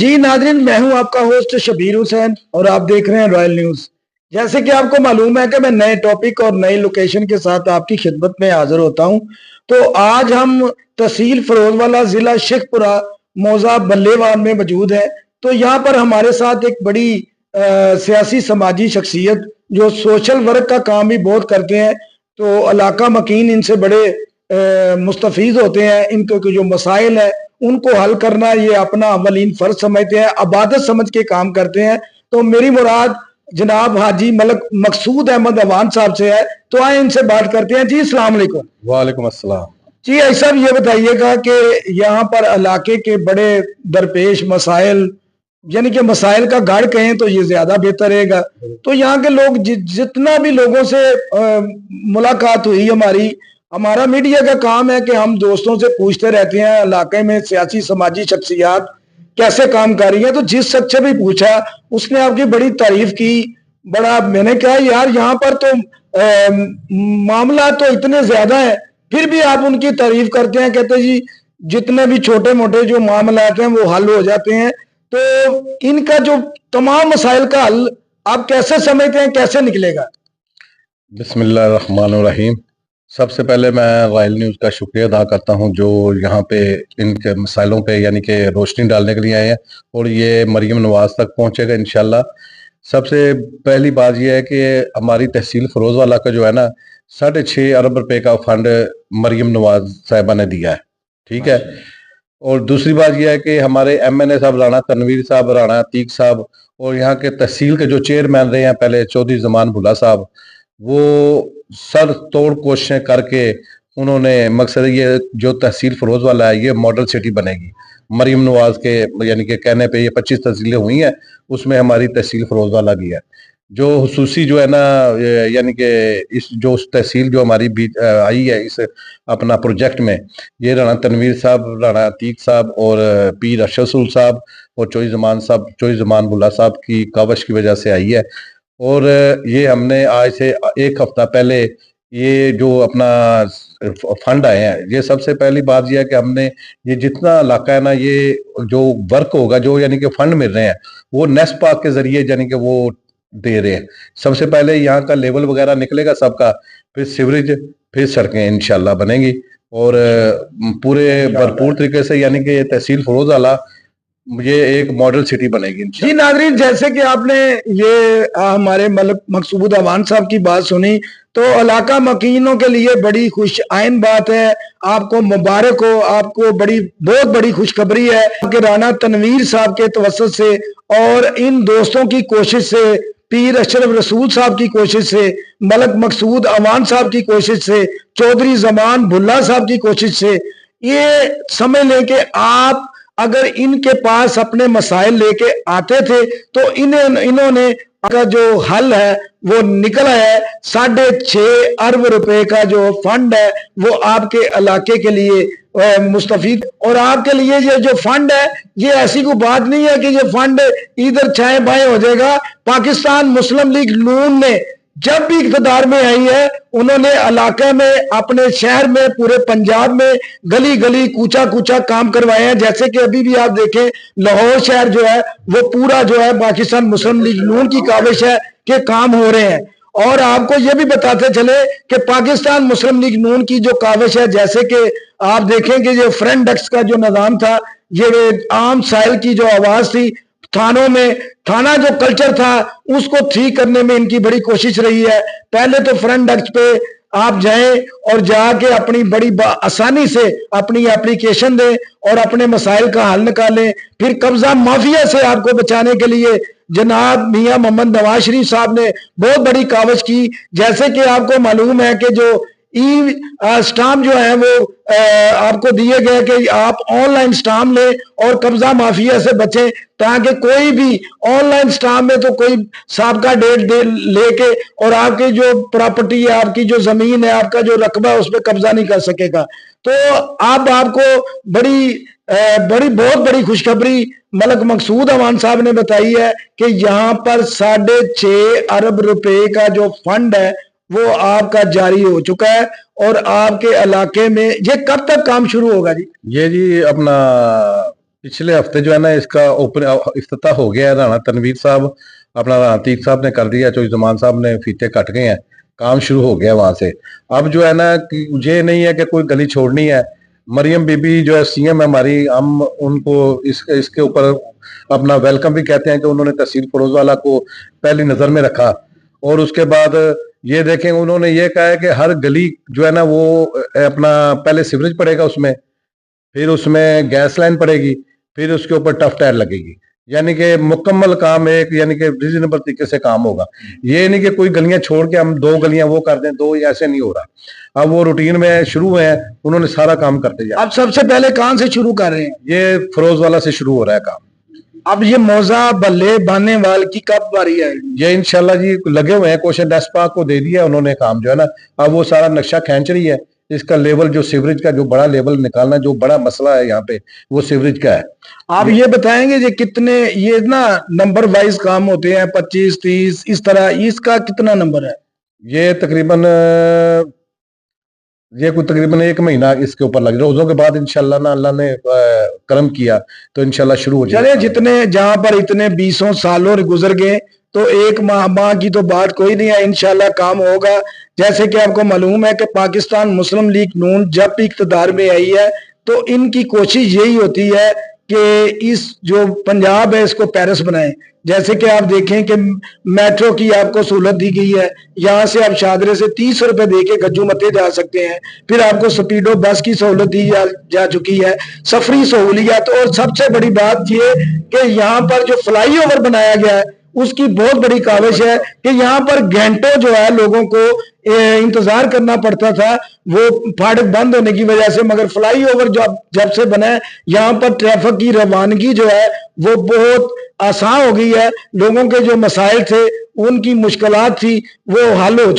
जी नाज़रीन, मैं हूं आपका होस्ट शबीर हुसैन और आप देख रहे हैं रॉयल न्यूज़। जैसे कि आपको मालूम है कि मैं नए टॉपिक और नई लोकेशन के साथ आपकी खिदमत में हाजिर होता हूं। तो आज हम तहसील फरोजवाला, ज़िला शेखपुरा, मौज़ा बल्लेवाल में मौजूद हैं। तो यहाँ पर हमारे साथ एक बड़ी सियासी समाजी शख्सियत जो सोशल वर्क का काम भी बहुत करते हैं। तो इलाका मकीन इनसे बड़े मुस्तफीज होते हैं। इनके जो मसाइल है उनको हल करना ये अपना अवलीन फर्ज समझते हैं, अबादत समझ के काम करते हैं। तो मेरी मुराद जनाब हाजी मलक मकसूद अहमद अवान साहब से है। तो आए इनसे बात करते हैं। जी अस्सलाम वालेकुम। वालेकुम अस्सलाम। जी ऐसा ये बताइएगा कि यहाँ पर इलाके के बड़े दरपेश मसाइल, यानी कि मसाइल का गढ़ कहें तो ये ज्यादा बेहतर रहेगा। तो यहाँ के लोग जितना भी लोगों से मुलाकात हुई हमारी, हमारा मीडिया का काम है कि हम दोस्तों से पूछते रहते हैं इलाके में सियासी समाजी शख्सियात कैसे काम कर रही है। तो जिस शख्स से भी पूछा उसने आपकी बड़ी तारीफ की। बड़ा मैंने कहा यार यहाँ पर तो मामला तो इतने ज्यादा है, फिर भी आप उनकी तारीफ करते हैं। कहते जी जितने भी छोटे मोटे जो मामलात हैं वो हल हो जाते हैं। तो इनका जो तमाम मसाइल का हल आप कैसे समझते हैं, कैसे निकलेगा? बिस्मिल्लाहिर्रहमानिर्रहीम। सबसे पहले मैं रॉयल न्यूज़ का शुक्रिया अदा करता हूं जो यहाँ पे इनके मसाइलों पे यानी कि रोशनी डालने के लिए आए हैं और ये मरियम नवाज तक पहुंचेगा इंशाल्लाह। सबसे पहली बात यह है कि हमारी तहसील फरोजवाला का जो है ना 6.5 अरब रुपए का फंड मरियम नवाज साहिबा ने दिया है, ठीक है। और दूसरी बात यह है कि हमारे MNA साहब राणा तनवीर साहब, राणा अतीक साहब और यहाँ के तहसील के जो चेयरमैन रहे हैं पहले चौधरी जमान भुल्ला साहब, वो सर तोड़ कोशिशें करके उन्होंने मकसद ये जो तहसील फरोजवाला है ये मॉडल सिटी बनेगी। मरियम नवाज के यानी कि कहने पे ये 25 तहसीलें हुई हैं, उसमें हमारी तहसील फरोजवाला भी है। जो हुसूसी जो है ना यानी कि इस जो तहसील जो हमारी आई है इस अपना प्रोजेक्ट में, ये राणा तनवीर साहब, राणा अतीक साहब और पीर अशरफुल साहब और चौधरी जमान भुल्ला साहब की कावश की वजह से आई है। और ये हमने आज से एक हफ्ता पहले ये जो अपना फंड आए हैं, ये सबसे पहली बात यह है कि हमने ये जितना इलाका है ना, ये जो वर्क होगा जो यानी कि फंड मिल रहे हैं वो नेस्ट पार्क के जरिए यानी कि वो दे रहे हैं। सबसे पहले यहाँ का लेवल वगैरह निकलेगा सबका, फिर सीवरेज, फिर सड़कें इंशाल्लाह बनेंगी और पूरे भरपूर तरीके से यानी कि तहसील फरोजवाला ये एक मॉडल सिटी बनेगी। जी नाज़रीन, जैसे कि आपने ये हमारे मलक मकसूद अवान साहब की बात सुनी, तो इलाका मकीनों के लिए बड़ी खुश आइन बात है। आपको मुबारक हो, आपको बहुत बड़ी खुशखबरी है कि राणा तनवीर साहब के तवस्सुत से और इन दोस्तों की कोशिश से, पीर अशरफ रसूल साहब की कोशिश से, मलक मकसूद अवान साहब की कोशिश से, चौधरी जमान भुल्ला साहब की कोशिश से, ये समझ लें कि आप अगर इनके पास अपने मसाइल लेके आते थे तो इन्होंने का जो हल है वो निकला है। 6.5 अरब रुपए का जो फंड है वो आपके इलाके के लिए मुस्तफीद, और आपके लिए ये जो फंड है ये ऐसी कोई बात नहीं है कि ये फंड इधर छाए बाएं हो जाएगा। पाकिस्तान मुस्लिम लीग नून ने जब भी इक़्तिदार में आई है उन्होंने इलाके में, अपने शहर में, पूरे पंजाब में गली गली कूचा कूचा काम करवाए हैं। जैसे कि अभी भी आप देखें लाहौर शहर जो है वो पूरा जो है पाकिस्तान मुस्लिम लीग नून की काविश है कि काम हो रहे हैं। और आपको ये भी बताते चले कि पाकिस्तान मुस्लिम लीग नून की जो काविश है, जैसे कि आप देखें कि जो फ्रंट डेस्क का जो निज़ाम था, ये आम साइल की जो आवाज थी, थानों में थाना जो कल्चर था उसको ठीक करने में इनकी बड़ी कोशिश रही है। पहले तो फ्रंट डेस्क पे आप जाएं और जाके अपनी बड़ी आसानी से अपनी एप्लीकेशन दें और अपने मसाइल का हल निकालें। फिर कब्जा माफिया से आपको बचाने के लिए जनाब मियां मोहम्मद नवाज शरीफ साहब ने बहुत बड़ी कावश की। जैसे कि आपको मालूम है कि जो ई स्टाम्प जो है वो आपको दिए गए कि आप ऑनलाइन स्टाम्प लें और कब्जा माफिया से बचें, ताकि कोई भी ऑनलाइन स्टाम्प में तो कोई साबका डेट दे लेके और आपकी जो प्रॉपर्टी है, आपकी जो जमीन है, आपका जो रकबा है उस पर कब्जा नहीं कर सकेगा। तो अब आपको बहुत बड़ी खुशखबरी मलक मकसूद अवान साहब ने बताई है कि यहाँ पर 6.5 अरब रुपए का जो फंड है वो आपका जारी हो चुका है। और आपके इलाके में ये कब तक काम शुरू होगा जी? ये जी अपना पिछले हफ्ते जो है ना इसका ओपन इफ्तिताह हो गया है। राणा तनवीर साहब अपना राणा तीक साहब ने कर दिया, चौधरी जमान साहब ने फीते कट गए हैं, काम शुरू हो गया वहां से। अब जो है ना कि ये नहीं है कि कोई गली छोड़नी है। मरियम बीबी जो है सीएम है हमारी, हम उनको इसके ऊपर अपना वेलकम भी कहते हैं कि उन्होंने तहसील फरोजवाला को पहली नजर में रखा। और उसके बाद ये देखें, उन्होंने ये कहा है कि हर गली जो है ना वो अपना पहले सीवरेज पड़ेगा उसमें, फिर उसमें गैस लाइन पड़ेगी, फिर उसके ऊपर टफ टायर लगेगी। यानी कि मुकम्मल काम एक यानी कि रीजनेबल तरीके से काम होगा। ये नहीं कि कोई गलियां छोड़ के हम 2 गलियां वो कर दें, 2 ऐसे नहीं हो रहा। अब वो रूटीन में शुरू हुए हैं, उन्होंने सारा काम करते जाए। अब सबसे पहले कहां से शुरू कर रहे हैं? ये फरोजवाला से शुरू हो रहा है काम। अब ये मौजा बल्ले बाने वाल की कब बारी आएगी? ये इंशाल्लाह जी लगे हुए हैं, क्वेश्चन डेस्पाक को दे दिया उन्होंने काम जो है ना। अब वो सारा नक्शा खींच रही है। इसका लेवल जो सीवरेज का जो बड़ा लेवल निकालना, जो बड़ा मसला है यहाँ पे, वो सीवरेज का है। आप ये बताएंगे ये कितने, ये ना नंबर वाइज काम होते हैं 25 30 इस तरह, इसका कितना नंबर है? ये तकरीबन कोई तकरीबन 1 महीना इसके ऊपर लग, रोजों के बाद इंशाल्लाह ना अल्लाह ने करम किया तो इंशाल्लाह शुरू हो चले। जितने जहां पर इतने 20 सालों गुजर गए तो 1 माह की तो बात कोई नहीं है, इंशाल्लाह काम होगा। जैसे कि आपको मालूम है कि पाकिस्तान मुस्लिम लीग नून जब भी इक़्तिदार में आई है तो इनकी कोशिश यही होती है कि इस जो पंजाब है इसको पेरिस बनाएं। जैसे कि आप देखें कि मेट्रो की आपको सहूलत दी गई है, यहाँ से आप शादरे से 30 रुपए दे के गज्जू मत्ते जा सकते हैं। फिर आपको स्पीडो बस की सहूलत दी जा चुकी है, सफरी सहूलियत। और सबसे बड़ी बात ये कि यहाँ पर जो फ्लाई ओवर बनाया गया है उसकी बहुत बड़ी काविश है कि यहाँ पर घंटों जो है लोगों को इंतजार करना पड़ता था वो फाटक बंद होने की वजह से, मगर फ्लाई ओवर जब से बना है यहाँ पर ट्रैफिक की रवानगी जो है वो बहुत आसान हो गई है। लोगों के जो मसाइल थे, उनकी मुश्किलात थी, वो हल हो चुकी।